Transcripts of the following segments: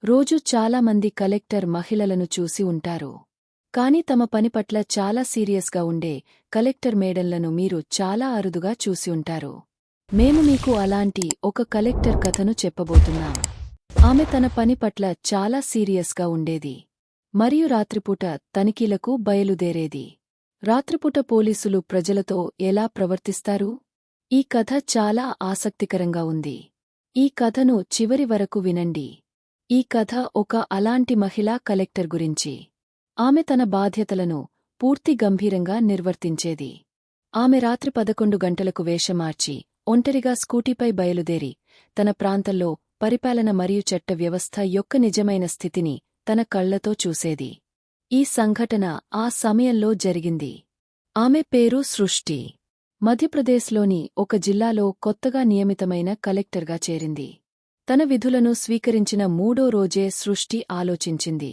రోజూ చాలామంది కలెక్టర్ మహిళలను చూసి ఉంటారు. కాని తమ పని పట్ల చాలా సీరియస్గా ఉండే కలెక్టర్ మేడన్లను మీరు చాలా అరుదుగా చూసి ఉంటారు. మేము మీకు అలాంటి ఒక కలెక్టర్ కథను చెప్పబోతున్నాం. ఆమె తన పని పట్ల చాలా సీరియస్గా ఉండేది. మరియు రాత్రిపూట తనిఖీలకు బయలుదేరేది. రాత్రిపూట పోలీసులు ప్రజలతో ఎలా ప్రవర్తిస్తారు? ఈ కథ చాలా ఆసక్తికరంగా ఉంది. ఈ కథను చివరి వరకు వినండి. ఈ కథ ఒక అలాంటి మహిళా కలెక్టర్ గురించి. ఆమె తన బాధ్యతలను పూర్తి గంభీరంగా నిర్వర్తించేది. ఆమె రాత్రి 11 గంటలకు వేషమార్చి ఒంటరిగా స్కూటీపై బయలుదేరి తన ప్రాంతంలో పరిపాలన మరియు చట్ట వ్యవస్థ యొక్క నిజమైన స్థితిని తన కళ్లతో చూసేది. ఈ సంఘటన ఆ సమయంలో జరిగింది. ఆమె పేరు సృష్టి. మధ్యప్రదేశ్లోని ఒక జిల్లాలో కొత్తగా నియమితమైన కలెక్టర్గా చేరింది. తన విధులను స్వీకరించిన 3వ రోజే సృష్టి ఆలోచించింది.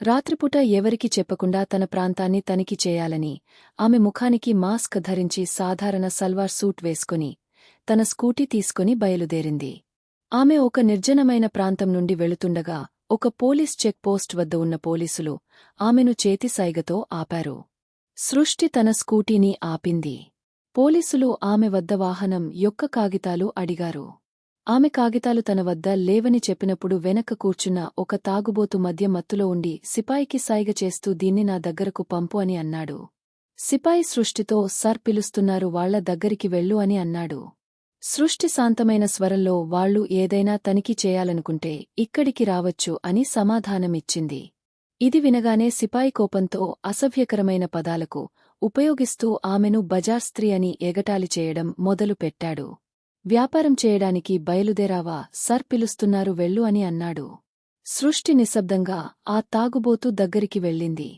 రాత్రిపూట ఎవరికి చెప్పకుండా తన ప్రాంతాన్ని తనిఖీ చేయాలని ఆమె ముఖానికి మాస్క్ ధరించి సాధారణ సల్వార్ సూట్ వేసుకుని తన స్కూటీ తీసుకుని బయలుదేరింది. ఆమె ఒక నిర్జనమైన ప్రాంతం నుండి వెళుతుండగా ఒక పోలీస్ చెక్ పోస్ట్ వద్ద ఉన్న పోలీసులు ఆమెను చేతి సైగతో ఆపారు. సృష్టి తన స్కూటీని ఆపింది. పోలీసులు ఆమె వద్ద వాహనం యొక్క కాగితాలు అడిగారు. ఆమె కాగితాలు తన వద్ద లేవని చెప్పినప్పుడు వెనక కూర్చున్న ఒక తాగుబోతు మద్య మత్తులో ఉండి సిపాయికి సైగ చేస్తూ దీన్ని నా దగ్గరకు పంపు అని అన్నాడు. సిపాయి సృష్టితో సర్ పిలుస్తున్నారు, వాళ్ల దగ్గరికి వెళ్ళు అని అన్నాడు. సృష్టి శాంతమైన స్వరంలో వాళ్లు ఏదైనా తనిఖీ చేయాలనుకుంటే ఇక్కడికి రావచ్చు అని సమాధానమిచ్చింది. ఇది వినగానే సిపాయి కోపంతో అసభ్యకరమైన పదాలకు ఉపయోగిస్తూ ఆమెను బజార్ స్త్రీ అని ఎగటాళి చేయడం మొదలుపెట్టాడు. వ్యాపారం చేయడానికి బయలుదేరావా, సర్ పిలుస్తున్నారు, వెళ్ళు అని అన్నాడు. సృష్టి నిశ్శబ్దంగా ఆ తాగుబోతు దగ్గరికి వెళ్ళింది.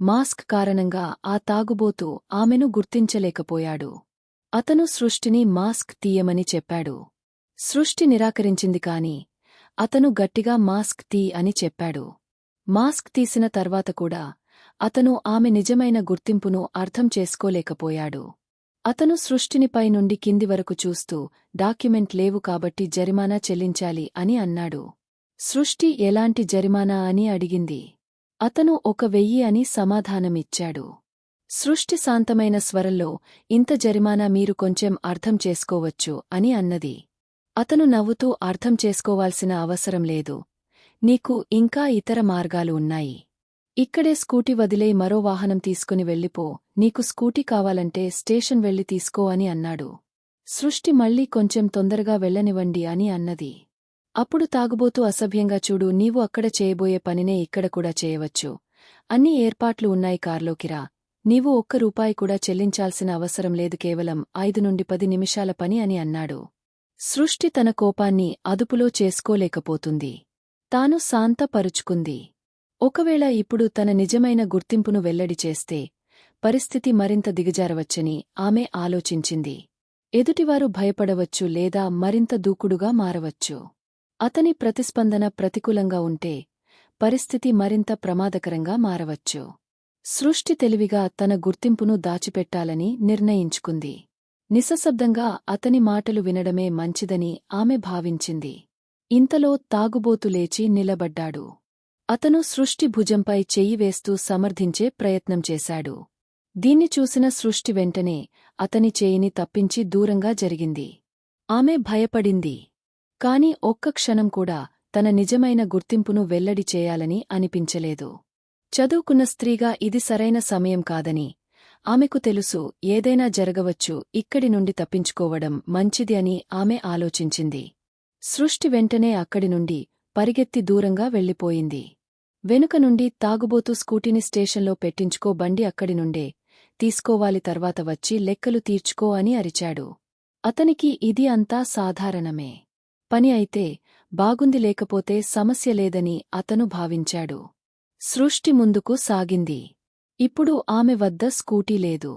మాస్క్ కారణంగా ఆ తాగుబోతు ఆమెను గుర్తించలేకపోయాడు. అతను సృష్టిని మాస్క్ తీయమని చెప్పాడు. సృష్టి నిరాకరించింది కాని అతను గట్టిగా మాస్క్ తీ అని చెప్పాడు. మాస్క్ తీసిన తర్వాత కూడా అతను ఆమె నిజమైన గుర్తింపును అర్థం చేసుకోలేకపోయాడు. అతను సృష్టిని పై నుండి కింది వరకు చూస్తూ డాక్యుమెంట్ లేవు కాబట్టి జరిమానా చెల్లించాలి అని అన్నాడు. సృష్టి ఎలాంటి జరిమానా అని అడిగింది. అతను 1000 అని సమాధానమిచ్చాడు. సృష్టి శాంతమైన స్వరంలో ఇంత జరిమానా మీరు కొంచెం అర్థం చేసుకోవచ్చు అని అన్నది. అతను నవ్వుతూ అర్థం చేసుకోవాల్సిన అవసరం లేదు, నీకు ఇంకా ఇతర మార్గాలు ఉన్నాయి. ఇక్కడే స్కూటీ వదిలే మరో వాహనం తీసుకుని వెళ్ళిపో, నీకు స్కూటీ కావాలంటే స్టేషన్ వెళ్లి తీసుకో అని అన్నాడు. సృష్టి మళ్లీ కొంచెం తొందరగా వెళ్లనివ్వండి అని అన్నది. అప్పుడు తాగుబోతూ అసభ్యంగా చూడు, నీవు అక్కడ చేయబోయే పనినే ఇక్కడ కూడా చేయవచ్చు. అన్ని ఏర్పాట్లు ఉన్నాయి, కార్లోకి రా. నీవు ₹1 కూడా చెల్లించాల్సిన అవసరం లేదు, కేవలం 5 నుండి 10 నిమిషాల పని అని అన్నాడు. సృష్టి తన కోపాన్ని అదుపులో చేసుకోలేకపోతుంది. తాను శాంతపరుచుకుంది. ఒకవేళ ఇప్పుడు తన నిజమైన గుర్తింపును వెల్లడి చేస్తే పరిస్థితి మరింత దిగజారవచ్చని ఆమె ఆలోచించింది. ఎదుటివారు భయపడవచ్చు లేదా మరింత దూకుడుగా మారవచ్చు. అతని ప్రతిస్పందన ప్రతికూలంగా ఉంటే పరిస్థితి మరింత ప్రమాదకరంగా మారవచ్చు. సృష్టి తెలివిగా తన గుర్తింపును దాచిపెట్టాలని నిర్ణయించుకుంది. నిశ్శబ్దంగా అతని మాటలు వినడమే మంచిదని ఆమె భావించింది. ఇంతలో తాగుబోతు లేచి నిలబడ్డాడు. అతను సృష్టి భుజంపై చెయ్యి వేస్తూ సమర్థించే ప్రయత్నం చేశాడు. దీన్ని చూసిన సృష్టి వెంటనే అతని చేయిని తప్పించి దూరంగా జరిగింది. ఆమె భయపడింది. కాని ఒక్క క్షణం కూడా తన నిజమైన గుర్తింపును వెల్లడి చేయాలని అనిపించలేదు. చదువుకున్న స్త్రీగా ఇది సరైన సమయం కాదని ఆమెకు తెలుసు, ఏదైనా జరగవచ్చు, ఇక్కడి నుండి తప్పించుకోవడం మంచిది అని ఆమె ఆలోచించింది. సృష్టి వెంటనే అక్కడి నుండి పరిగెత్తి దూరంగా వెళ్ళిపోయింది. వెనుక నుండి తాగుబోతూ స్కూటీని స్టేషన్లో పెట్టించుకో, బండి అక్కడి నుండే తీసుకోవాలి, తర్వాత వచ్చి లెక్కలు తీర్చుకో అని అరిచాడు. అతనికి ఇది అంతా సాధారణమే పని అయితే బాగుంది, లేకపోతే సమస్య లేదని అతను భావించాడు. సృష్టి ముందుకు సాగింది. ఇప్పుడు ఆమె వద్ద స్కూటీ లేదు.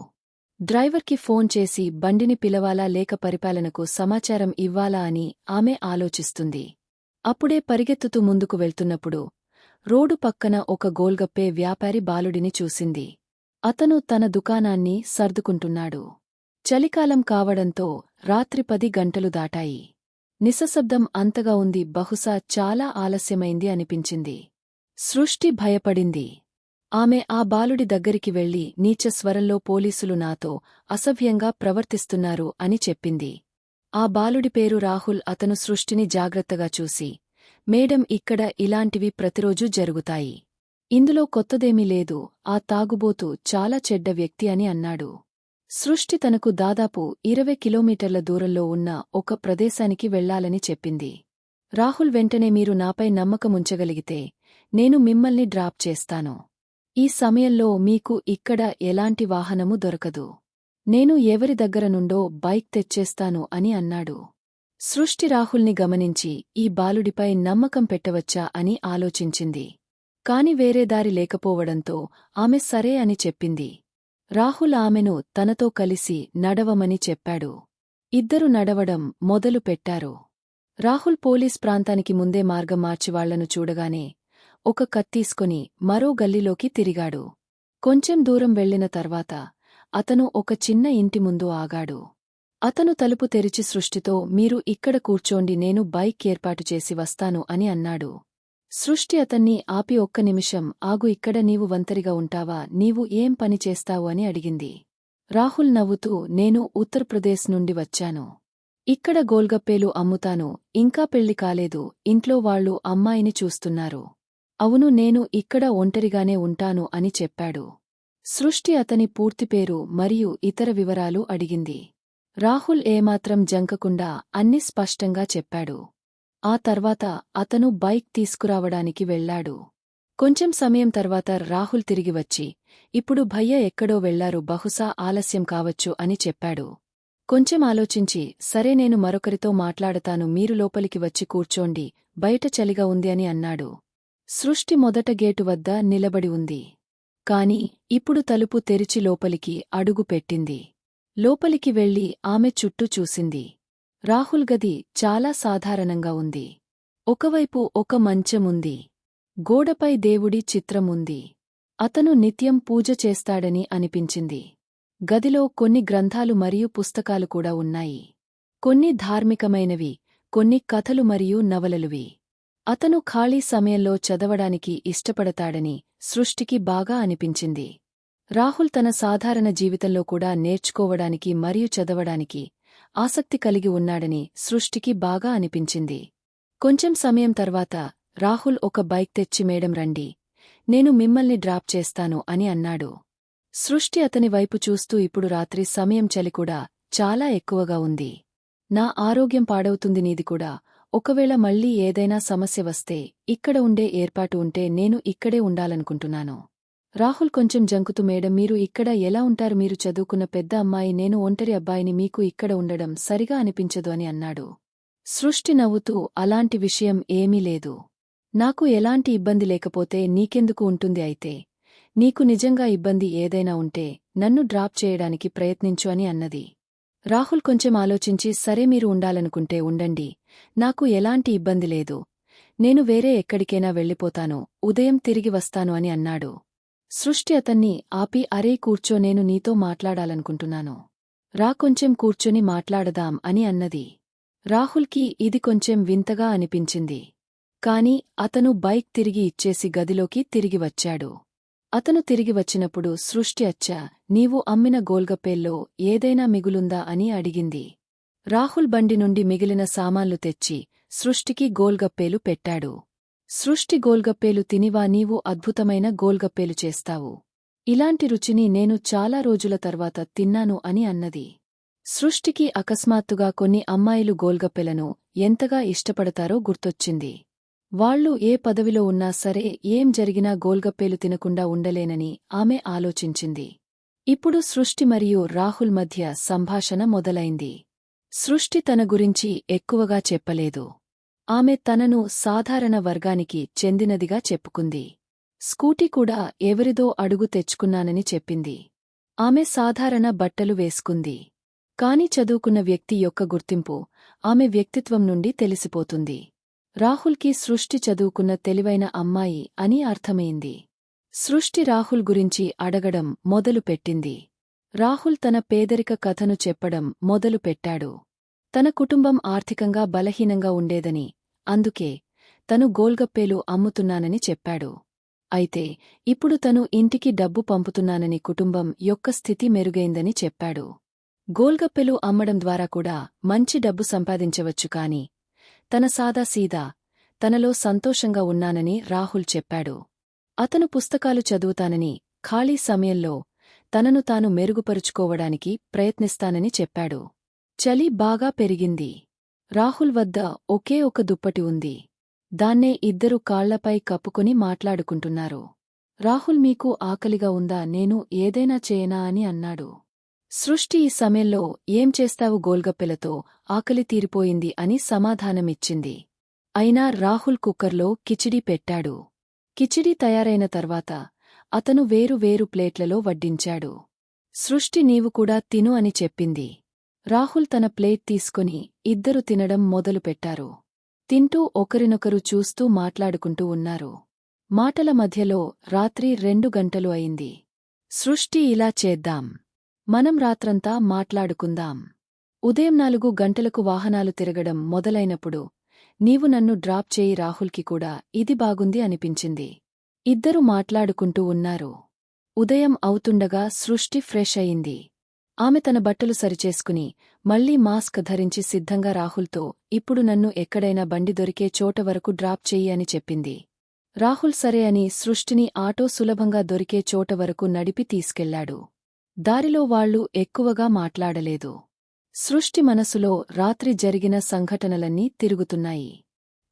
డ్రైవర్కి ఫోన్ చేసి బండిని పిలవాలా లేక పరిపాలనకు సమాచారం ఇవ్వాలా అని ఆమె ఆలోచిస్తుంది. అప్పుడే పరిగెత్తుతూ ముందుకు వెళ్తున్నప్పుడు రోడ్డు పక్కన ఒక గోల్గప్పే వ్యాపారి బాలుడిని చూసింది. అతను తన దుకాణాన్ని సర్దుకుంటున్నాడు. చలికాలం కావడంతో రాత్రి 10 గంటలు దాటాయి. నిశ్శబ్దం అంతగా ఉంది, బహుశా చాలా ఆలస్యమైంది అనిపించింది. సృష్టి భయపడింది. ఆమె ఆ బాలుడి దగ్గరికి వెళ్లి నీచ స్వరంలో పోలీసులు నాతో అసభ్యంగా ప్రవర్తిస్తున్నారు అని చెప్పింది. ఆ బాలుడి పేరు రాహుల్. అతను సృష్టిని జాగ్రత్తగా చూసి, మేడం, ఇక్కడ ఇలాంటివి ప్రతిరోజూ జరుగుతాయి. ఇందులో కొత్తదేమీ లేదు. ఆ తాగుబోతు చాలా చెడ్డ వ్యక్తి అని అన్నాడు. సృష్టి తనకు దాదాపు 20 కిలోమీటర్ల దూరంలో ఉన్న ఒక ప్రదేశానికి వెళ్లాలని చెప్పింది. రాహుల్ వెంటనే, మీరు నాపై నమ్మకముంచగలిగితే నేను మిమ్మల్ని డ్రాప్ చేస్తాను. ఈ సమయంలో మీకు ఇక్కడ ఎలాంటి వాహనము దొరకదు. నేను ఎవరి దగ్గర నుండో బైక్ తెచ్చేస్తాను అని అన్నాడు. సృష్టి రాహుల్ని గమనించి ఈ బాలుడిపై నమ్మకం పెట్టవచ్చా అని ఆలోచించింది. కాని వేరే దారి లేకపోవడంతో ఆమె సరే అని చెప్పింది. రాహుల్ ఆమెను తనతో కలిసి నడవమని చెప్పాడు. ఇద్దరు నడవడం మొదలు పెట్టారు. రాహుల్ పోలీస్ ప్రాంతానికి ముందే మార్గం మార్చి వాళ్లను చూడగానే ఒక కత్తీసుకొని మరో గల్లీలోకి తిరిగాడు. కొంచెం దూరం వెళ్లిన తర్వాత అతను ఒక చిన్న ఇంటి ముందు ఆగాడు. అతను తలుపు తెరిచి సృష్టితో, మీరు ఇక్కడ కూర్చోండి, నేను బైక్ ఏర్పాటు చేసి వస్తాను అని అన్నాడు. సృష్టి అతన్ని ఆపి, ఒక్క నిమిషం ఆగు, ఇక్కడ నీవు ఒంటరిగా ఉంటావా? నీవు ఏం పని చేస్తావు అని అడిగింది. రాహుల్ నవ్వుతూ, నేను ఉత్తరప్రదేశ్ నుండి వచ్చాను. ఇక్కడ గోల్గప్పేలు అమ్ముతాను. ఇంకా పెళ్లి కాలేదు. ఇంట్లో వాళ్ళు అమ్మాయిని చూస్తున్నారు. అవును, నేను ఇక్కడ ఒంటరిగానే ఉంటాను అని చెప్పాడు. సృష్టి అతని పూర్తి పేరు మరియు ఇతర వివరాలు అడిగింది. రాహుల్ ఏమాత్రం జంకకుండా అన్ని స్పష్టంగా చెప్పాడు. ఆ తర్వాత అతను బైక్ తీసుకురావడానికి వెళ్లాడు. కొంచెం సమయం తర్వాత రాహుల్ తిరిగి వచ్చి, ఇప్పుడు భయ్య ఎక్కడో వెళ్లారు, బహుశా ఆలస్యం కావచ్చు అని చెప్పాడు. కొంచెం ఆలోచించి, సరే, నేను మరొకరితో మాట్లాడతాను, మీరు లోపలికి వచ్చి కూర్చోండి, బయట చలిగా ఉంది అని అన్నాడు. సృష్టి మొదట గేటు వద్ద నిలబడి ఉంది. కాని ఇప్పుడు తలుపు తెరిచి లోపలికి అడుగు పెట్టింది. లోపలికి వెళ్లి ఆమె చుట్టూ చూసింది. రాహుల్ గది చాలా సాధారణంగా ఉంది. ఒకవైపు ఒక మంచముంది. గోడపై దేవుడి చిత్రముంది. అతను నిత్యం పూజ చేస్తాడని అనిపించింది. గదిలో కొన్ని గ్రంథాలు మరియు పుస్తకాలు కూడా ఉన్నాయి. కొన్ని ధార్మికమైనవి, కొన్ని కథలు మరియు నవలలువి. అతను ఖాళీ సమయంలో చదవడానికి ఇష్టపడతాడని సృష్టికి బాగా అనిపించింది. రాహుల్ తన సాధారణ జీవితంలో కూడా నేర్చుకోవడానికి మరియు చదవడానికి ఆసక్తి కలిగి ఉన్నాడని సృష్టికి బాగా అనిపించింది. కొంచెం సమయం తర్వాత రాహుల్ ఒక బైక్ తెచ్చి, మేడం రండి, నేను మిమ్మల్ని డ్రాప్ చేస్తాను అని అన్నాడు. సృష్టి అతని వైపు చూస్తూ, ఇప్పుడు రాత్రి సమయం, చలి కూడా చాలా ఎక్కువగా ఉంది. నా ఆరోగ్యం పాడవుతుంది, నీది కూడా. ఒకవేళ మళ్లీ ఏదైనా సమస్య వస్తే ఇక్కడ ఉండే ఏర్పాటు ఉంటే నేను ఇక్కడే ఉండాలనుకుంటున్నాను. రాహుల్ కొంచెం జంకుతూ, మేడం, మీరు ఇక్కడ ఎలా ఉంటారు? మీరు చదువుకున్న పెద్ద అమ్మాయి, నేను ఒంటరి అబ్బాయిని, మీకు ఇక్కడ ఉండడం సరిగా అనిపించదు అని అన్నాడు. సృష్టి నవ్వుతూ, అలాంటి విషయం ఏమీ లేదు. నాకు ఎలాంటి ఇబ్బంది లేకపోతే నీకెందుకు ఉంటుంది? అయితే నీకు నిజంగా ఇబ్బంది ఏదైనా ఉంటే నన్ను డ్రాప్ చేయడానికి ప్రయత్నించు అని అన్నది. రాహుల్ కొంచెం ఆలోచించి, సరే, మీరు ఉండాలనుకుంటే ఉండండి, నాకు ఎలాంటి ఇబ్బంది లేదు, నేను వేరే ఎక్కడికైనా వెళ్ళిపోతాను, ఉదయం తిరిగి వస్తాను అని అన్నాడు. సృష్టి అతన్ని ఆపి, అరే కూర్చో, నేను నీతో మాట్లాడాలనుకుంటున్నాను. రా, కొంచెం కూర్చొని మాట్లాడదాం అని అన్నది. రాహుల్కి ఇది కొంచెం వింతగా అనిపించింది. కాని అతను బైక్ తిరిగి ఇచ్చేసి గదిలోకి తిరిగి వచ్చాడు. అతను తిరిగి వచ్చినప్పుడు సృష్టి, అచ్చా, నీవు అమ్మిన గోల్గప్పేల్లో ఏదైనా మిగులుందా అని అడిగింది. రాహుల్ బండి నుండి మిగిలిన సామాన్లు తెచ్చి సృష్టికి గోల్గప్పేలు పెట్టాడు. సృష్టి, గోల్గప్పేలు తినివా? నీవు అద్భుతమైన గోల్గప్పేలు చేస్తావు. ఇలాంటి రుచిని నేను చాలా రోజుల తర్వాత తిన్నాను అని అన్నది. సృష్టికి అకస్మాత్తుగా కొన్ని అమ్మాయిలు గోల్గప్పెలను ఎంతగా ఇష్టపడతారో గుర్తొచ్చింది. వాళ్లు ఏ పదవిలో ఉన్నా సరే, ఏం జరిగినా గోల్గప్పేలు తినకుండా ఉండలేనని ఆమె ఆలోచించింది. ఇప్పుడు సృష్టి మరియు రాహుల్ మధ్య సంభాషణ మొదలైంది. సృష్టి తన గురించి ఎక్కువగా చెప్పలేదు. ఆమె తనను సాధారణ వర్గానికి చెందినదిగా చెప్పుకుంది. స్కూటీ కూడా ఎవరిదో అడుగు తెచ్చుకున్నానని చెప్పింది. ఆమె సాధారణ బట్టలు వేసుకుంది. కాని చదువుకున్న వ్యక్తి యొక్క గుర్తింపు ఆమె వ్యక్తిత్వం నుండి తెలిసిపోతుంది. రాహుల్కి సృష్టి చదువుకున్న తెలివైన అమ్మాయి అని అర్థమైంది. సృష్టి రాహుల్ గురించి అడగడం మొదలుపెట్టింది. రాహుల్ తన పేదరిక కథను చెప్పడం మొదలుపెట్టాడు. తన కుటుంబం ఆర్థికంగా బలహీనంగా ఉండేదని, అందుకే తను గోల్గప్పేలు అమ్ముతున్నానని చెప్పాడు. అయితే ఇప్పుడు తను ఇంటికి డబ్బు పంపుతున్నానని, కుటుంబం యొక్క స్థితి మెరుగైందని చెప్పాడు. గోల్గప్పెలు అమ్మడం ద్వారా కూడా మంచి డబ్బు సంపాదించవచ్చు, కాని తన సాదాసీదా తనలో సంతోషంగా ఉన్నానని రాహుల్ చెప్పాడు. అతను పుస్తకాలు చదువుతానని, ఖాళీ సమయంలో తనను తాను మెరుగుపరుచుకోవడానికి ప్రయత్నిస్తానని చెప్పాడు. చలి బాగా పెరిగింది. రాహుల్ వద్ద ఒకే ఒక దుప్పటి ఉంది. దాన్నే ఇద్దరు కాళ్లపై కప్పుకుని మాట్లాడుకుంటున్నారు. రాహుల్, మీకు ఆకలిగా ఉందా? నేను ఏదైనా చేయనా అని అన్నాడు. సృష్టి ఈ సమయంలో ఏం చేస్తావు గోల్గప్పెలతో, ఆకలి తీరిపోయింది అని సమాధానమిచ్చింది. అయినా రాహుల్ కుక్కర్లో కిచిడీ పెట్టాడు. కిచిడీ తయారైన తర్వాత అతను వేరు వేరు ప్లేట్లలో వడ్డించాడు. సృష్టి, నీవు కూడా తిను అని చెప్పింది. రాహుల్ తన ప్లేట్ తీసుకుని ఇద్దరు తినడం మొదలుపెట్టారు. తింటూ ఒకరినొకరు చూస్తూ మాట్లాడుకుంటూ ఉన్నారు. మాటల మధ్యలో రాత్రి 2 గంటలు అయింది. సృష్టి, ఇలా చేద్దాం, మనం రాత్రంతా మాట్లాడుకుందాం. ఉదయం 4 గంటలకు వాహనాలు తిరగడం మొదలైనప్పుడు నీవు నన్ను డ్రాప్ చేయి. రాహుల్కి కూడా ఇది బాగుంది అనిపించింది. ఇద్దరు మాట్లాడుకుంటూ ఉన్నారు. ఉదయం అవుతుండగా సృష్టి ఫ్రెష్ అయింది. ఆమె తన బట్టలు సరిచేసుకుని మళ్లీ మాస్క్ ధరించి సిద్ధంగా రాహుల్తో, ఇప్పుడు నన్ను ఎక్కడైనా బండి దొరికే చోట వరకు డ్రాప్ చెయ్యి అని చెప్పింది. రాహుల్ సరే అని సృష్టిని ఆటో సులభంగా దొరికే చోట వరకు నడిపి తీసుకెళ్లాడు. దారిలో వాళ్లు ఎక్కువగా మాట్లాడలేదు. సృష్టి మనసులో రాత్రి జరిగిన సంఘటనలన్నీ తిరుగుతున్నాయి.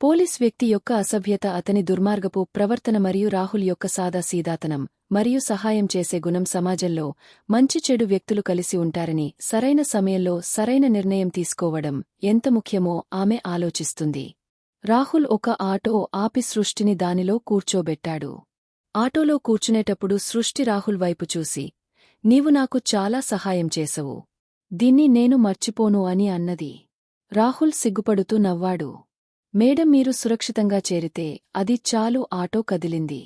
పోలీస్ వ్యక్తి యొక్క అసభ్యత, అతని దుర్మార్గపు ప్రవర్తన మరియు రాహుల్ యొక్క సాదాసీదాతనం మరియు సహాయం చేసే గుణం. సమాజంలో మంచి చెడు వ్యక్తులు కలిసి ఉంటారని, సరైన సమయంలో సరైన నిర్ణయం తీసుకోవడం ఎంత ముఖ్యమో ఆమె ఆలోచిస్తుంది. రాహుల్ ఒక ఆటో ఆపి సృష్టిని దానిలో కూర్చోబెట్టాడు. ఆటోలో కూర్చునేటప్పుడు సృష్టి రాహుల్ వైపు చూసి, నీవు నాకు చాలా సహాయం చేసవు, దీన్ని నేను మర్చిపోను అని అన్నది. రాహుల్ సిగ్గుపడుతూ నవ్వాడు. మేడం, మీరు సురక్షితంగా చేరితే అది చాలు. ఆటో కదిలింది.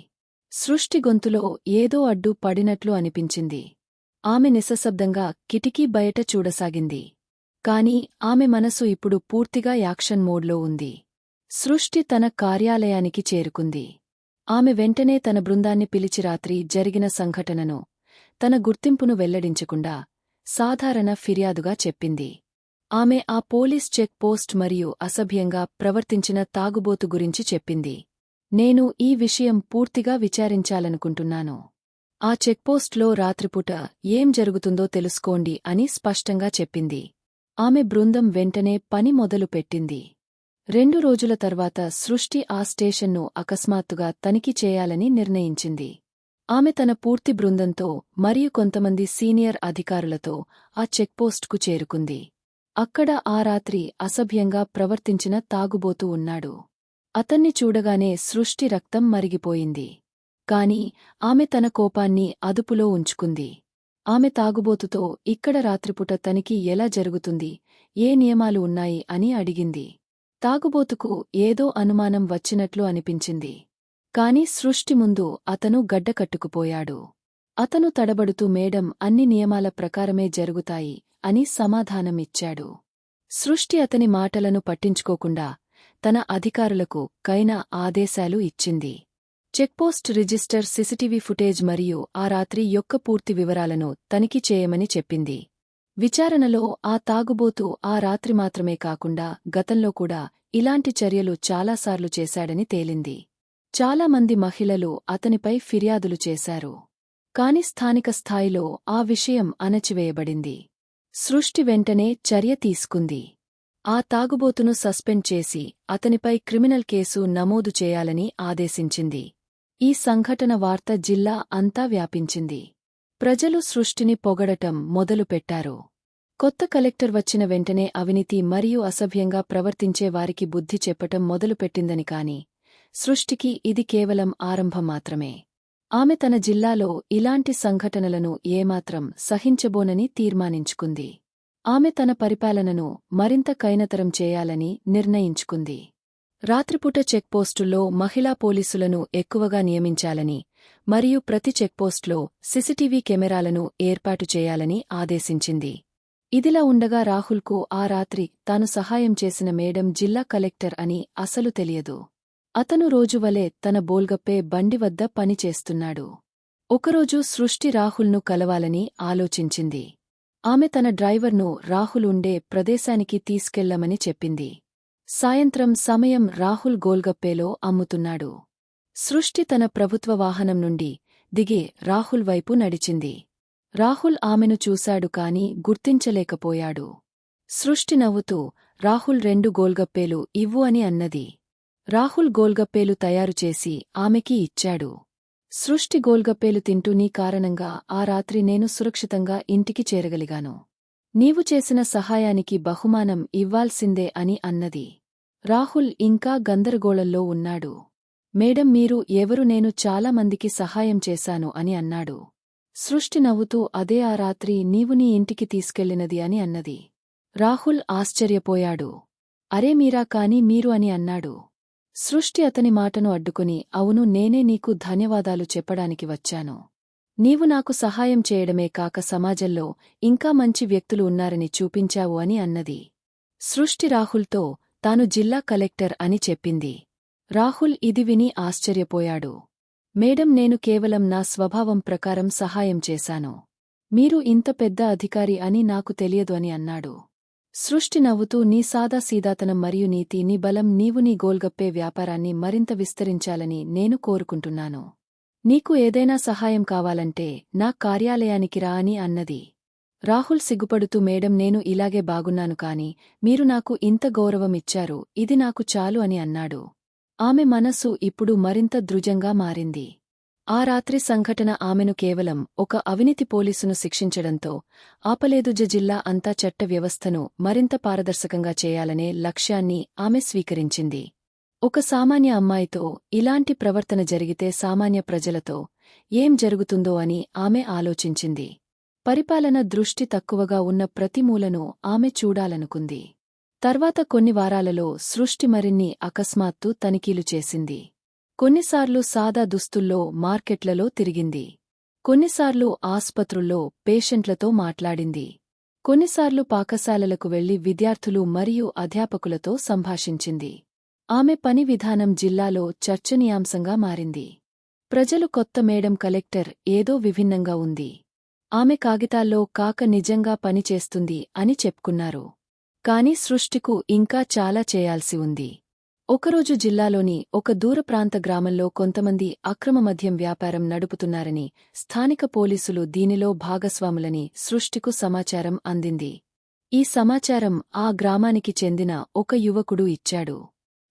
సృష్టి గొంతులో ఏదో అడ్డు పడినట్లు అనిపించింది. ఆమె నిశ్శబ్దంగా కిటికీ బయట చూడసాగింది. కాని ఆమె మనసు ఇప్పుడు పూర్తిగా యాక్షన్ మోడ్లో ఉంది. సృష్టి తన కార్యాలయానికి చేరుకుంది. ఆమె వెంటనే తన బృందాన్ని పిలిచి రాత్రి జరిగిన సంఘటనను, తన గుర్తింపును వెల్లడించకుండా సాధారణ ఫిర్యాదుగా చెప్పింది. ఆమె ఆ పోలీస్ చెక్ పోస్ట్ మరియు అసభ్యంగా ప్రవర్తించిన తాగుబోతు గురించి చెప్పింది. నేను ఈ విషయం పూర్తిగా విచారించాలనుకుంటున్నాను. ఆ చెక్పోస్ట్లో రాత్రిపూట ఏం జరుగుతుందో తెలుసుకోండి అని స్పష్టంగా చెప్పింది. ఆమె బృందం వెంటనే పని మొదలుపెట్టింది. 2 రోజుల తర్వాత సృష్టి ఆ స్టేషన్ను అకస్మాత్తుగా తనిఖీ చేయాలని నిర్ణయించింది. ఆమె తన పూర్తి బృందంతో మరియు కొంతమంది సీనియర్ అధికారులతో ఆ చెక్పోస్ట్కు చేరుకుంది. అక్కడ ఆ రాత్రి అసభ్యంగా ప్రవర్తించిన తాగుబోతు ఉన్నాడు. అతన్ని చూడగానే సృష్టి రక్తం మరిగిపోయింది. కాని ఆమె తన కోపాన్ని అదుపులో ఉంచుకుంది. ఆమె తాగుబోతుతో, ఇక్కడ రాత్రిపూట తనిఖీ ఎలా జరుగుతుంది, ఏ నియమాలు ఉన్నాయి అని అడిగింది. తాగుబోతుకు ఏదో అనుమానం వచ్చినట్లు అనిపించింది. కాని సృష్టి ముందు అతను గడ్డకట్టుకుపోయాడు. అతను తడబడుతూ, మేడం, అన్ని నియమాల ప్రకారమే జరుగుతాయి అని సమాధానమిచ్చాడు. సృష్టి అతని మాటలను పట్టించుకోకుండా తన అధికారులకు కైన ఆదేశాలు ఇచ్చింది. చెక్పోస్ట్ రిజిస్టర్, సీసీటీవీ ఫుటేజ్ మరియు ఆ రాత్రి యొక్క పూర్తి వివరాలను తనిఖీ చేయమని చెప్పింది. విచారణలో ఆ తాగుబోతు ఆ రాత్రి మాత్రమే కాకుండా గతంలో కూడా ఇలాంటి చర్యలు చాలాసార్లు చేశాడని తేలింది. చాలామంది మహిళలు అతనిపై ఫిర్యాదులు చేశారు. కాని స్థానిక స్థాయిలో ఆ విషయం అణచివేయబడింది. సృష్టి వెంటనే చర్య తీసుకుంది. ఆ తాగుబోతును సస్పెండ్ చేసి అతనిపై క్రిమినల్ కేసు నమోదు చేయాలని ఆదేశించింది. ఈ సంఘటన వార్త జిల్లా అంతా వ్యాపించింది. ప్రజలు సృష్టిని పొగడటం మొదలుపెట్టారు. కొత్త కలెక్టర్ వచ్చిన వెంటనే అవినీతి మరియు అసభ్యంగా ప్రవర్తించే వారికి బుద్ధి చెప్పటం మొదలుపెట్టిందని, కాని సృష్టికి ఇది కేవలం ఆరంభం మాత్రమే. ఆమె తన జిల్లాలో ఇలాంటి సంఘటనలను ఏమాత్రం సహించబోనని తీర్మానించుకుంది. ఆమె తన పరిపాలనను మరింత కైనతరం చేయాలని నిర్ణయించుకుంది. రాత్రిపూట చెక్పోస్టుల్లో మహిళా పోలీసులను ఎక్కువగా నియమించాలని మరియు ప్రతి చెక్పోస్ట్లో సీసీటీవీ కెమెరాలను ఏర్పాటు చేయాలని ఆదేశించింది. ఇదిలా ఉండగా రాహుల్కు ఆ రాత్రి తాను సహాయం చేసిన మేడం జిల్లా కలెక్టర్ అని అసలు తెలియదు. అతను రోజువలే తన బోల్గప్పే బండి వద్ద పనిచేస్తున్నాడు. ఒకరోజు సృష్టి రాహుల్ను కలవాలని ఆలోచించింది. ఆమె తన డ్రైవర్ను రాహుల్ ఉండే ప్రదేశానికి తీసుకెళ్లమని చెప్పింది. సాయంత్రం సమయం రాహుల్ గోల్గప్పేలో అమ్ముతున్నాడు. సృష్టి తన ప్రభుత్వ వాహనం నుండి దిగే రాహుల్ వైపు నడిచింది. రాహుల్ ఆమెను చూశాడు కాని గుర్తించలేకపోయాడు. సృష్టి నవ్వుతూ రాహుల్ 2 గోల్గప్పేలు ఇవ్వు అని అన్నది. రాహుల్ గోల్గప్పేలు తయారుచేసి ఆమెకి ఇచ్చాడు. సృష్టి గోల్గప్పేలు తింటూ నీ కారణంగా ఆ రాత్రి నేను సురక్షితంగా ఇంటికి చేరగలిగాను. నీవు చేసిన సహాయానికి బహుమానం ఇవ్వాల్సిందే అని అన్నది. రాహుల్ ఇంకా గందరగోళంలో ఉన్నాడు. మేడం మీరు ఎవరు నేను చాలా మందికి సహాయం చేశాను అని అన్నాడు. సృష్టి నవ్వుతూ అదే ఆ రాత్రి నీవు నీ ఇంటికి తీసుకెళ్లినది అని అన్నది. రాహుల్ ఆశ్చర్యపోయాడు. అరే మీరా కాని మీరు అని అన్నాడు. సృష్టి అతని మాటను అడ్డుకుని అవును నేనే నీకు ధన్యవాదాలు చెప్పడానికి వచ్చాను. నీవు నాకు సహాయం చేయడమే కాక సమాజంలో ఇంకా మంచి వ్యక్తులు ఉన్నారని చూపించావు అని అన్నది. సృష్టి రాహుల్తో తాను జిల్లా కలెక్టర్ అని చెప్పింది. రాహుల్ ఇది విని ఆశ్చర్యపోయాడు. మేడం నేను కేవలం నా స్వభావం ప్రకారం సహాయం చేశాను. మీరు ఇంత పెద్ద అధికారి అని నాకు తెలియదు అని అన్నాడు. సృష్టి నవ్వుతూ నీ సాదాసీదాతనం మరియు నీతి నీ బలం నీవు నీ గోల్గప్పే వ్యాపారాన్ని మరింత విస్తరించాలని నేను కోరుకుంటున్నాను. నీకు ఏదైనా సహాయం కావాలంటే నా కార్యాలయానికి రా అని అన్నది. రాహుల్ సిగ్గుపడుతూ మేడం నేను ఇలాగే బాగున్నాను కాని మీరు నాకు ఇంత గౌరవం ఇచ్చారు ఇది నాకు చాలు అని అన్నాడు. ఆమె మనస్సు ఇప్పుడు మరింత దృఢంగా మారింది. ఆ రాత్రి సంఘటన ఆమెను కేవలం ఒక అవినీతి పోలీసును శిక్షించడంతో ఆపలేదు. జిల్లా అంతా చట్ట వ్యవస్థను మరింత పారదర్శకంగా చేయాలనే లక్ష్యాన్ని ఆమె స్వీకరించింది. ఒక సామాన్య అమ్మాయితో ఇలాంటి ప్రవర్తన జరిగితే సామాన్య ప్రజలతో ఏం జరుగుతుందో అని ఆమె ఆలోచించింది. పరిపాలన దృష్టి తక్కువగా ఉన్న ప్రతి మూలను ఆమె చూడాలనుకుంది. తర్వాత కొన్ని వారాలలో సృష్టి మరిన్ని అకస్మాత్తు తనిఖీలు చేసింది. కొన్నిసార్లు సాదా దుస్తుల్లో మార్కెట్లలో తిరిగింది. కొన్నిసార్లు ఆస్పత్రుల్లో పేషెంట్లతో మాట్లాడింది. కొన్నిసార్లు పాకశాలలకు వెళ్లి విద్యార్థులు మరియు అధ్యాపకులతో సంభాషించింది. ఆమె పని విధానం జిల్లాలో చర్చనీయాంశంగా మారింది. ప్రజలు కొత్త మేడం కలెక్టర్ ఏదో విభిన్నంగా ఉంది. ఆమె కాగితాల్లో కాక నిజంగా పనిచేస్తుంది అని చెప్పుకున్నారు. కాని సృష్టికు ఇంకా చాలా చేయాల్సి ఉంది. ఒకరోజు జిల్లాలోని ఒక దూర ప్రాంత గ్రామంలో కొంతమంది అక్రమ మద్యం వ్యాపారం నడుపుతున్నారని స్థానిక పోలీసులు దీనిలో భాగస్వాములని సృష్టికు సమాచారం అందింది. ఈ సమాచారం ఆ గ్రామానికి చెందిన ఒక యువకుడు ఇచ్చాడు.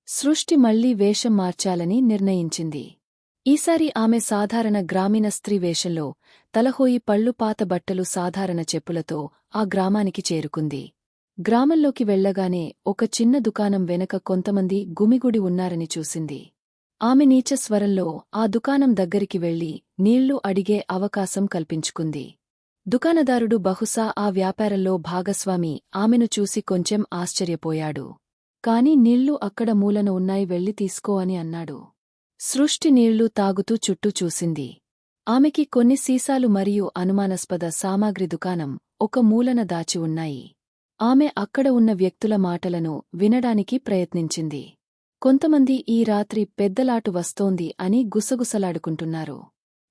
సృష్టి మళ్లీ వేషం మార్చాలని నిర్ణయించింది. ఈసారి ఆమె సాధారణ గ్రామీణ స్త్రీ వేషంలో తలహోయి పళ్ళు పాత బట్టలు సాధారణ చెప్పులతో ఆ గ్రామానికి చేరుకుంది. గ్రామంలోకి వెళ్లగానే ఒక చిన్న దుకాణం వెనక కొంతమంది గుమిగుడి ఉన్నారని చూసింది. ఆమె నీచ స్వరంలో ఆ దుకాణం దగ్గరికి వెళ్లి నీళ్లు అడిగే అవకాశం కల్పించుకుంది. దుకాణదారుడు బహుశా ఆ వ్యాపారంలో భాగస్వామి ఆమెను చూసి కొంచెం ఆశ్చర్యపోయాడు. కాని నీళ్లు అక్కడ మూలన ఉన్నాయి వెళ్లి తీసుకో అని అన్నాడు. సృష్టి నీళ్లు తాగుతూ చుట్టూ చూసింది. ఆమెకి కొన్ని సీసాలు మరియు అనుమానాస్పద సామాగ్రి దుకాణం ఒక మూలన దాచి ఉన్నాయి. ఆమె అక్కడ ఉన్న వ్యక్తుల మాటలను వినడానికి ప్రయత్నించింది. కొంతమంది ఈ రాత్రి పెద్దలాటు వస్తోంది అని గుసగుసలాడుకుంటున్నారు.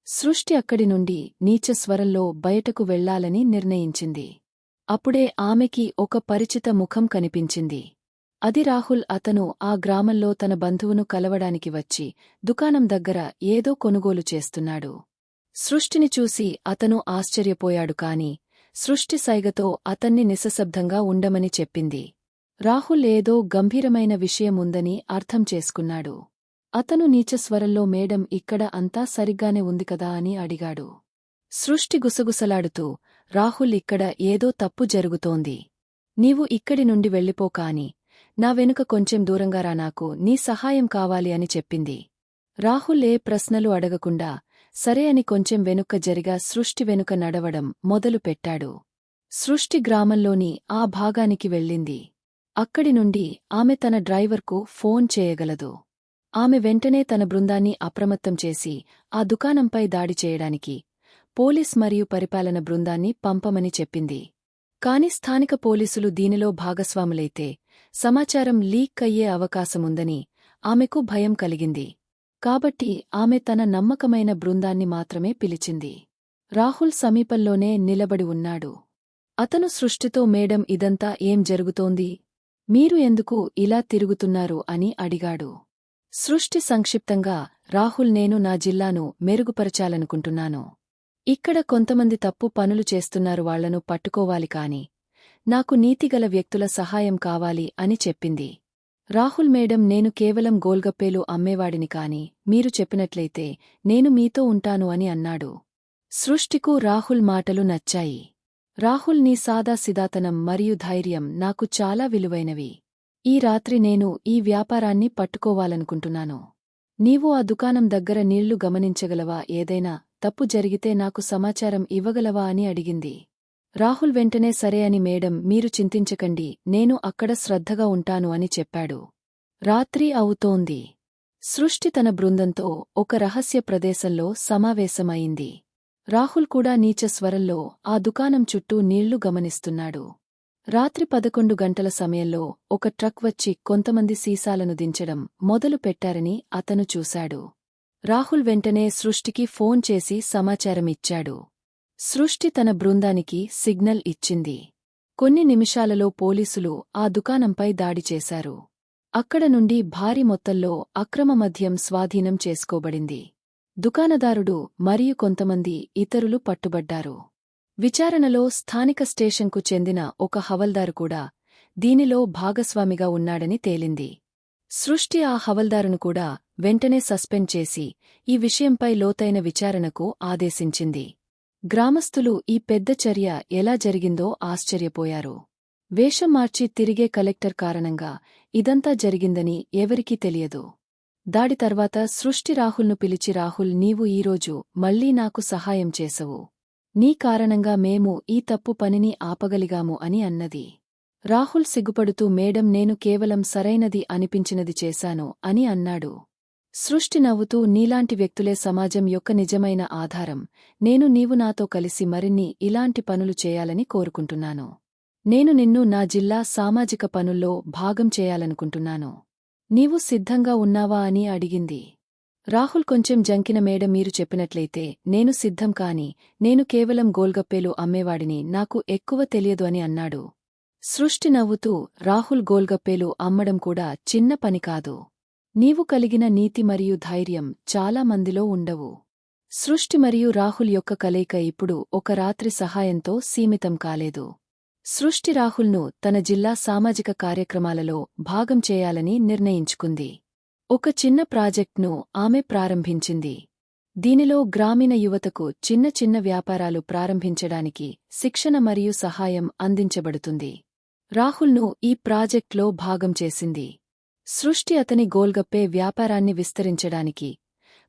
సృష్టి అక్కడి నుండి నీచ స్వరంలో బయటకు వెళ్లాలని నిర్ణయించింది. అప్పుడే ఆమెకి ఒక పరిచిత ముఖం కనిపించింది. అది రాహుల్. అతను ఆ గ్రామంలో తన బంధువును కలవడానికి వచ్చి దుకాణం దగ్గర ఏదో కొనుగోలు చేస్తున్నాడు. సృష్టిని చూసి అతను ఆశ్చర్యపోయాడు కాని సృష్టి సైగతో అతన్ని నిశ్శబ్దంగా ఉండమని చెప్పింది. రాహుల్ ఏదో గంభీరమైన విషయముందని అర్థం చేసుకున్నాడు. అతను నీచస్వరంలో మేడం ఇక్కడ అంతా సరిగ్గానే ఉంది కదా అని అడిగాడు. సృష్టి గుసగుసలాడుతూ రాహుల్ ఇక్కడ ఏదో తప్పు జరుగుతోంది. నీవు ఇక్కడి నుండి వెళ్ళిపో కాని నా వెనుక కొంచెం దూరంగా రా నాకు నీ సహాయం కావాలి అని చెప్పింది. రాహుల్ ఏ ప్రశ్నలు అడగకుండా సరే అని కొంచెం వెనుక జరిగా సృష్టి వెనుక నడవడం మొదలుపెట్టాడు. సృష్టి గ్రామంలోని ఆ భాగానికి వెళ్ళింది. అక్కడి నుండి ఆమె తన డ్రైవర్కు ఫోన్ చేయగలదు. ఆమె వెంటనే తన బృందాన్ని అప్రమత్తం చేసి ఆ దుకాణంపై దాడి చేయడానికి పోలీస్ మరియు పరిపాలన బృందాన్ని పంపమని చెప్పింది. కాని స్థానిక పోలీసులు దీనిలో భాగస్వాములైతే సమాచారం లీక్ అయ్యే అవకాశముందని ఆమెకు భయం కలిగింది. కాబట్టి ఆమె తన నమ్మకమైన బృందాన్ని మాత్రమే పిలిచింది. రాహుల్ సమీపంలోనే నిలబడి ఉన్నాడు. అతను సృష్టితో మేడం ఇదంతా ఏం జరుగుతోంది? మీరు ఎందుకు ఇలా తిరుగుతున్నారు అని అడిగాడు. సృష్టి సంక్షిప్తంగా, రాహుల్ నేను నా జిల్లాను మెరుగుపరచాలనుకుంటున్నాను. ఇక్కడ కొంతమంది తప్పు పనులు చేస్తున్నారు, వాళ్లను పట్టుకోవాలి కాని నాకు నీతిగల వ్యక్తుల సహాయం కావాలి అని చెప్పింది. రాహుల్ మేడం నేను కేవలం గోల్గప్పేలు అమ్మేవాడిని కాని మీరు చెప్పినట్లయితే నేను మీతో ఉంటాను అని అన్నాడు. సృష్టికు రాహుల్ మాటలు నచ్చాయి. రాహుల్ నీ సాదాసిదాతనం మరియు ధైర్యం నాకు చాలా విలువైనవి. ఈ రాత్రి నేను ఈ వ్యాపారాన్ని పట్టుకోవాలనుకుంటున్నాను. నీవు ఆ దుకాణం దగ్గర నీళ్లు గమనించగలవా? ఏదైనా తప్పు జరిగితే నాకు సమాచారం ఇవ్వగలవా అని అడిగింది. రాహుల్ వెంటనే సరే అని మేడం మీరు చింతించకండి, నేను అక్కడ శ్రద్ధగా ఉంటాను అని చెప్పాడు. రాత్రి అవుతోంది. సృష్టి తన బృందంతో ఒక రహస్య ప్రదేశంలో సమావేశమయింది. రాహుల్ కూడా నీచ స్వరంలో ఆ దుకాణం చుట్టూ నీళ్లు గమనిస్తున్నాడు. రాత్రి 11 గంటల సమయంలో ఒక ట్రక్ వచ్చి కొంతమంది సీసాలను దించడం మొదలు పెట్టారని అతను చూశాడు. రాహుల్ వెంటనే సృష్టికి ఫోన్ చేసి సమాచారమిచ్చాడు. సృష్టి తన బృందానికి సిగ్నల్ ఇచ్చింది. కొన్ని నిమిషాలలో పోలీసులు ఆ దుకాణంపై దాడి చేశారు. అక్కడ నుండి భారీ మొత్తంలో అక్రమ మద్యం స్వాధీనం చేసుకోబడింది. దుకాణదారుడు మరియు కొంతమంది ఇతరులు పట్టుబడ్డారు. విచారణలో స్థానిక స్టేషన్కు చెందిన ఒక హవల్దారు కూడా దీనిలో భాగస్వామిగా ఉన్నాడని తేలింది. సృష్టి ఆ హవల్దారును కూడా వెంటనే సస్పెండ్ చేసి ఈ విషయంపై లోతైన విచారణకు ఆదేశించింది. గ్రామస్తులు ఈ పెద్ద చర్య ఎలా జరిగిందో ఆశ్చర్యపోయారు. వేషం మార్చి తిరిగే కలెక్టర్ కారణంగా ఇదంతా జరిగిందని ఎవరికీ తెలియదు. దాడి తర్వాత సృష్టి రాహుల్ను పిలిచి రాహుల్ నీవు ఈరోజు మళ్లీ నాకు సహాయం చేసవు. నీ కారణంగా మేము ఈ తప్పు పనిని ఆపగలిగాము అని అన్నది. రాహుల్ సిగ్గుపడుతూ మేడం నేను కేవలం సరైనది అనిపించినది చేశాను అని అన్నాడు. సృష్టి నవ్వుతూ నీలాంటి వ్యక్తులే సమాజం యొక్క నిజమైన ఆధారం. నీవు నాతో కలిసి మరిన్ని ఇలాంటి పనులు చేయాలని కోరుకుంటున్నాను. నేను నిన్ను నా జిల్లా సామాజిక పనుల్లో భాగం చేయాలనుకుంటున్నాను. నీవు సిద్ధంగా ఉన్నావా అని అడిగింది. రాహుల్ కొంచెం జంకిన మేడం మీరు చెప్పినట్లయితే నేను సిద్ధం కాని నేను కేవలం గోల్గప్పేలు అమ్మేవాడిని, నాకు ఎక్కువ తెలియదు అని అన్నాడు. సృష్టి నవ్వుతూ రాహుల్ గోల్గప్పేలు అమ్మడం కూడా చిన్న పని కాదు. నీవు కలిగిన నీతి మరియు ధైర్యం చాలా మందిలో ఉండవు. సృష్టి మరియు రాహుల్ యొక్క కలయిక ఇప్పుడు ఒక రాత్రి సహాయంతో సీమితం కాలేదు. సృష్టి రాహుల్ను తన జిల్లా సామాజిక కార్యక్రమాలలో భాగం చేయాలని నిర్ణయించుకుంది. ఒక చిన్న ప్రాజెక్ట్ను ఆమె ప్రారంభించింది. దీనిలో గ్రామీణ యువతకు చిన్న చిన్న వ్యాపారాలు ప్రారంభించడానికి శిక్షణ మరియు సహాయం అందించబడుతుంది. రాహుల్ను ఈ ప్రాజెక్ట్లో భాగం చేసింది. సృష్టి అతని గోల్గప్పే వ్యాపారాన్ని విస్తరించడానికి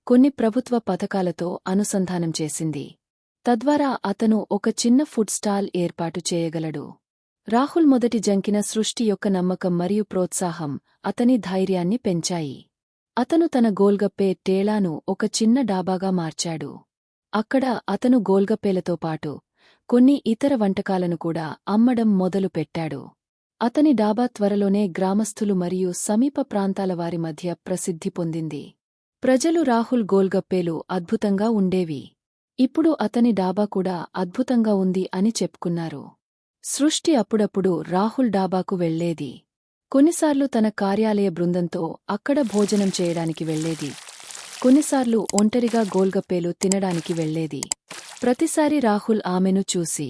కొన్ని ప్రభుత్వ పథకాలతో అనుసంధానం చేసింది. తద్వారా అతను ఒక చిన్న ఫుడ్ స్టాల్ ఏర్పాటు చేయగలడు. రాహుల్ మొదటి జంకిన సృష్టి యొక్క నమ్మకం మరియు ప్రోత్సాహం అతని ధైర్యాన్ని పెంచాయి. అతను తన గోల్గప్పే టేళాను ఒక చిన్న డాబాగా మార్చాడు. అక్కడ అతను గోల్గప్పేలతో పాటు కొన్ని ఇతర వంటకాలను కూడా అమ్మడం మొదలుపెట్టాడు. అతని డాబా త్వరలోనే గ్రామస్థులు మరియు సమీప ప్రాంతాల వారి మధ్య ప్రసిద్ధి పొందింది. ప్రజలు రాహుల్ గోల్గప్పేలు అద్భుతంగా ఉండేవి, ఇప్పుడు అతని డాబా కూడా అద్భుతంగా ఉంది అని చెప్పుకున్నారు. సృష్టి అప్పుడప్పుడు రాహుల్ డాబాకు వెళ్లేది. కొన్నిసార్లు తన కార్యాలయ బృందంతో అక్కడ భోజనం చేయడానికి వెళ్లేది. కొన్నిసార్లు ఒంటరిగా గోల్గప్పేలు తినడానికి వెళ్లేది. ప్రతిసారీ రాహుల్ ఆమెను చూసి